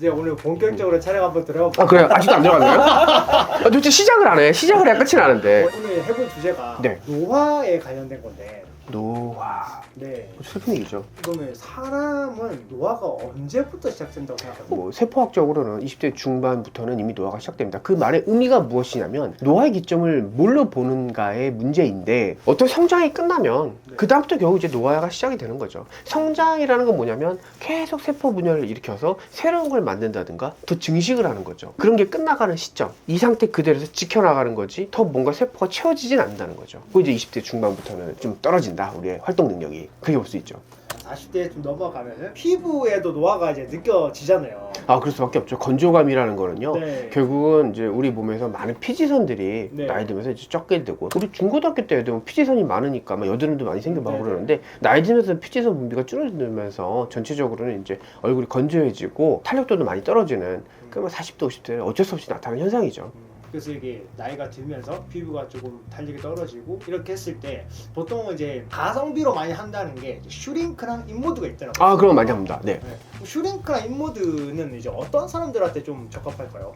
이제 오늘 본격적으로 촬영 한번 들어가. 아 그래요? 아직도 안 들어갔나요? 아, 도대체 시작을 안 해. 시작을 해야 끝이 나는데. 오늘 해볼 주제가 네. 노화에 관련된 건데. 노화. 네. 슬픈 얘기죠. 그러면 사람은 노화가 언제부터 시작된다고 생각하세요? 뭐 세포학적으로는 20대 중반부터는 이미 노화가 시작됩니다. 그 말의 의미가 무엇이냐면 노화의 기점을 뭘로 보는가의 문제인데 어떤 성장이 끝나면 네. 그 다음부터 겨우 이제 노화가 시작이 되는 거죠. 성장이라는 건 뭐냐면 계속 세포 분열을 일으켜서 새로운 걸 만든다든가 더 증식을 하는 거죠. 그런 게 끝나가는 시점, 이 상태 그대로서 지켜나가는 거지 더 뭔가 세포가 채워지진 않는다는 거죠. 그 이제 20대 중반부터는 좀 떨어진다, 우리의 활동 능력이. 그렇게 볼 수 있죠. 40대에 좀 넘어가면은 피부에도 노화가 이제 느껴지잖아요. 아, 그럴 수밖에 없죠. 건조감이라는 거는요. 네. 결국은 이제 우리 몸에서 많은 피지선들이 네. 나이 들면서 이제 적게 되고, 우리 중고등학교 때 되면 피지선이 많으니까 막 여드름도 많이 생겨나고 네. 그러는데 나이 들면서 피지선 분비가 줄어들면서 전체적으로는 이제 얼굴이 건조해지고 탄력도도 많이 떨어지는 그러면 40대, 50대 어쩔 수 없이 나타나는 현상이죠. 그래서 이게 나이가 들면서 피부가 조금 탄력이 떨어지고 이렇게 했을 때 보통은 이제 가성비로 많이 한다는 게 슈링크랑 인모드가 있더라고요. 아, 그런 거 많이 합니다. 네. 네. 슈링크랑 인모드는 이제 어떤 사람들한테 좀 적합할까요?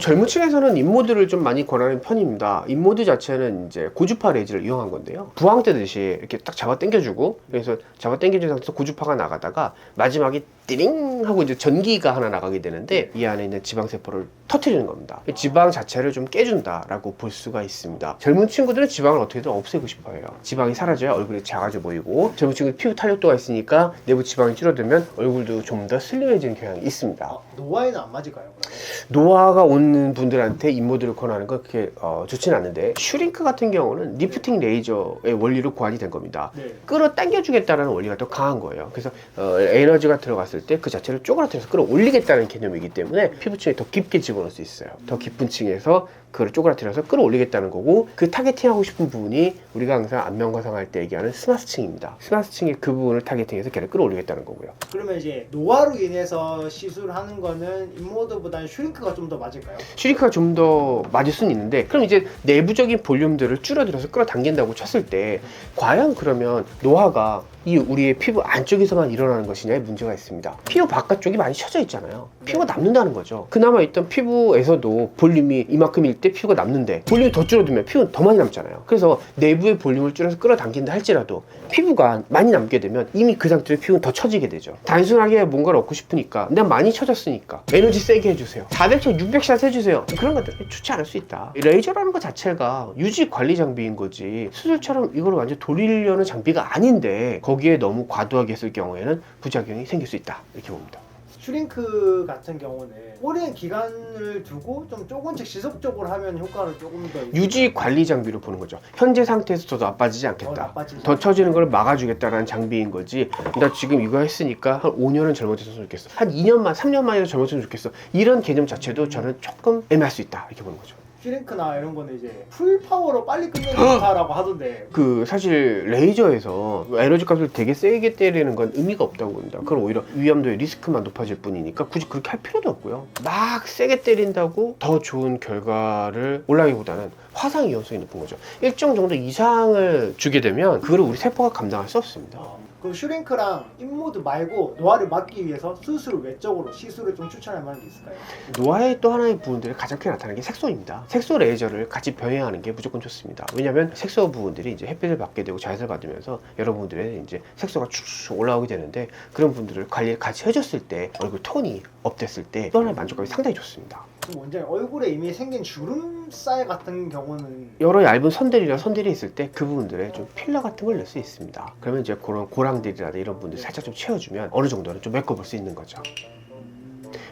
젊은 층에서는 인모드를 좀 많이 권하는 편입니다. 인모드 자체는 이제 고주파 레이저를 이용한 건데요. 부항 뜨듯이 이렇게 딱 잡아 당겨주고, 그래서 잡아 당겨준 상태에서 고주파가 나가다가 마지막에 띠링 하고 이제 전기가 하나 나가게 되는데 이 안에 있는 지방세포를 터트리는 겁니다. 지방 자체를 좀 깨준다라고 볼 수가 있습니다. 젊은 친구들은 지방을 어떻게든 없애고 싶어 해요. 지방이 사라져야 얼굴이 작아져 보이고, 젊은 친구들 피부 탄력도가 있으니까 내부 지방이 줄어들면 얼굴도 좀 더 슬림해지는 경향이 있습니다. 노화에는 안 맞을까요? 그러면? 노화가 오는 분들한테 인모드를 권하는 건 그렇게 좋지는 않은데, 슈링크 같은 경우는 리프팅 레이저의 원리로 고안이 된 겁니다. 네. 끌어당겨주겠다는 원리가 더 강한 거예요. 그래서 에너지가 들어갔을 때 그 자체를 쪼그라뜨려서 끌어올리겠다는 개념이기 때문에 피부층에 더 깊게 집어넣을 수 있어요. 더 깊은 층에서 그걸 쪼그라뜨려서 끌어올리겠다는 거고, 그 타겟팅하고 싶은 부분이 우리가 항상 안면 과상할 때 얘기하는 스마스층입니다. 스마스층의 그 부분을 타겟팅해서 걔를 끌어올리겠다는 거고요. 그러면 이제 노화로 인해서 시술하는 거는 인모드보다는 슈링크가 좀 더 맞을까요? 슈링크가 좀 더 맞을 수는 있는데, 그럼 이제 내부적인 볼륨들을 줄어들여서 끌어당긴다고 쳤을 때 과연 그러면 노화가 이 우리의 피부 안쪽에서만 일어나는 것이냐에 문제가 있습니다. 피부 바깥쪽이 많이 쳐져 있잖아요. 피부가 남는다는 거죠. 그나마 있던 피부에서도 볼륨이 이만큼일 때 피부가 남는데 볼륨이 더 줄어들면 피부는 더 많이 남잖아요. 그래서 내부의 볼륨을 줄여서 끌어당긴다 할지라도 피부가 많이 남게 되면 이미 그 상태로 피부는 더 처지게 되죠. 단순하게 뭔가를 얻고 싶으니까 내가 많이 처졌으니까 에너지 세게 해주세요, 400샷 600샷 해주세요, 그런 것들 좋지 않을 수 있다. 레이저라는 것 자체가 유지 관리 장비인 거지 수술처럼 이걸 완전 돌리려는 장비가 아닌데, 거기에 너무 과도하게 했을 경우에는 부작용이 생길 수 있다, 이렇게 봅니다. 슈링크 같은 경우는 오랜 기간을 두고 좀 조금씩 지속적으로 하면 효과를 조금 더 유지 관리 장비로 보는 거죠. 현재 상태에서 더 나빠지지 않겠다, 나빠지지 더 처지는 걸 막아주겠다라는 장비인 거지. 나 지금 이거 했으니까 한 5년은 젊어졌으면 좋겠어, 한 2년만 3년만이라도 젊어졌으면 좋겠어, 이런 개념 자체도 저는 조금 애매할 수 있다, 이렇게 보는 거죠. 슈링크나 이런 거는 이제 풀 파워로 빨리 끝내는 좋다라고 하던데 그 사실 레이저에서 에너지 값을 되게 세게 때리는 건 의미가 없다고 봅니다. 그럼 오히려 위험도의 리스크만 높아질 뿐이니까 굳이 그렇게 할 필요도 없고요. 막 세게 때린다고 더 좋은 결과를 올라기보다는 화상 위험성이 높은 거죠. 일정 정도 이상을 주게 되면 그걸 우리 세포가 감당할 수 없습니다. 그럼 슈링크랑 인모드 말고 노화를 막기 위해서 수술 외적으로 시술을 좀 추천할 만한 게 있을까요? 노화의 또 하나의 부분들이 가장 크게 나타나는 게 색소입니다. 색소 레이저를 같이 병행하는 게 무조건 좋습니다. 왜냐하면 색소 부분들이 이제 햇빛을 받게 되고 자외선을 받으면서 여러분들의 이제 색소가 쭉쭉 올라오게 되는데, 그런 분들을 관리를 같이 해줬을 때 얼굴 톤이 업됐을 때 또 하나의 만족감이 상당히 좋습니다. 그럼 원장님 얼굴에 이미 생긴 주름살 같은 경우는 여러 얇은 선들이 있을 때 그 부분들에 좀 필러 같은 걸 넣을 수 있습니다. 그러면 이제 그런 고랑들이라든지 이런 분들 살짝 좀 채워주면 어느 정도는 좀 메꿔볼 수 있는 거죠.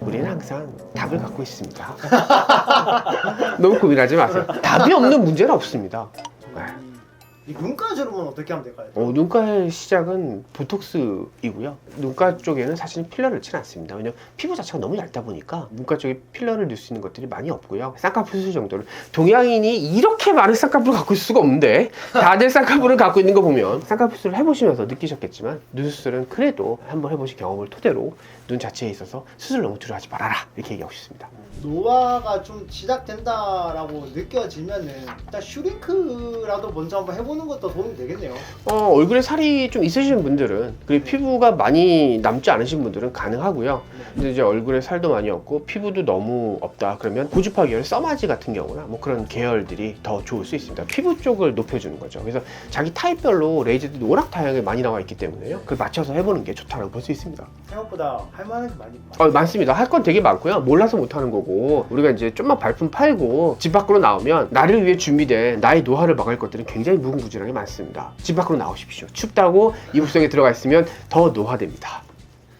우리는 항상 답을 갖고 있습니다. 너무 고민하지 마세요. 답이 없는 문제는 없습니다. 이 눈가 주름은 어떻게 하면 될까요? 눈가의 시작은 보톡스이고요. 눈가 쪽에는 사실은 필러를 넣지는 않습니다. 왜냐면 피부 자체가 너무 얇다 보니까 눈가 쪽에 필러를 넣을 수 있는 것들이 많이 없고요. 쌍꺼풀 수술 정도는, 동양인이 이렇게 많은 쌍꺼풀을 갖고 있을 수가 없는데 다들 쌍꺼풀을 갖고 있는 거 보면 쌍꺼풀 수술을 해보시면서 느끼셨겠지만, 눈 수술은 그래도 한번 해보신 경험을 토대로 눈 자체에 있어서 수술 너무 두려워하지 말아라, 이렇게 얘기하고 싶습니다. 노화가 좀 시작된다라고 느껴지면은 일단 슈링크라도 먼저 한번 해보는 것도 도움이 되겠네요. 얼굴에 살이 좀 있으신 분들은 그리고 피부가 많이 남지 않으신 분들은 가능하고요. 근데 이제 얼굴에 살도 많이 없고 피부도 너무 없다 그러면 고주파 계열 써마지 같은 경우나 뭐 그런 계열들이 더 좋을 수 있습니다. 피부 쪽을 높여주는 거죠. 그래서 자기 타입별로 레이저들이 워낙 다양하게 많이 나와 있기 때문에요. 그걸 맞춰서 해보는 게 좋다고 볼 수 있습니다. 생각보다 할 만한 게 많이 많습니다. 할 건 되게 많고요. 몰라서 못하는 거고 우리가 이제 좀만 발품 팔고 집 밖으로 나오면 나를 위해 준비된 나의 노화를 막을 것들은 굉장히 무궁무진하게 많습니다. 집 밖으로 나오십시오. 춥다고 이불 속에 들어가 있으면 더 노화됩니다.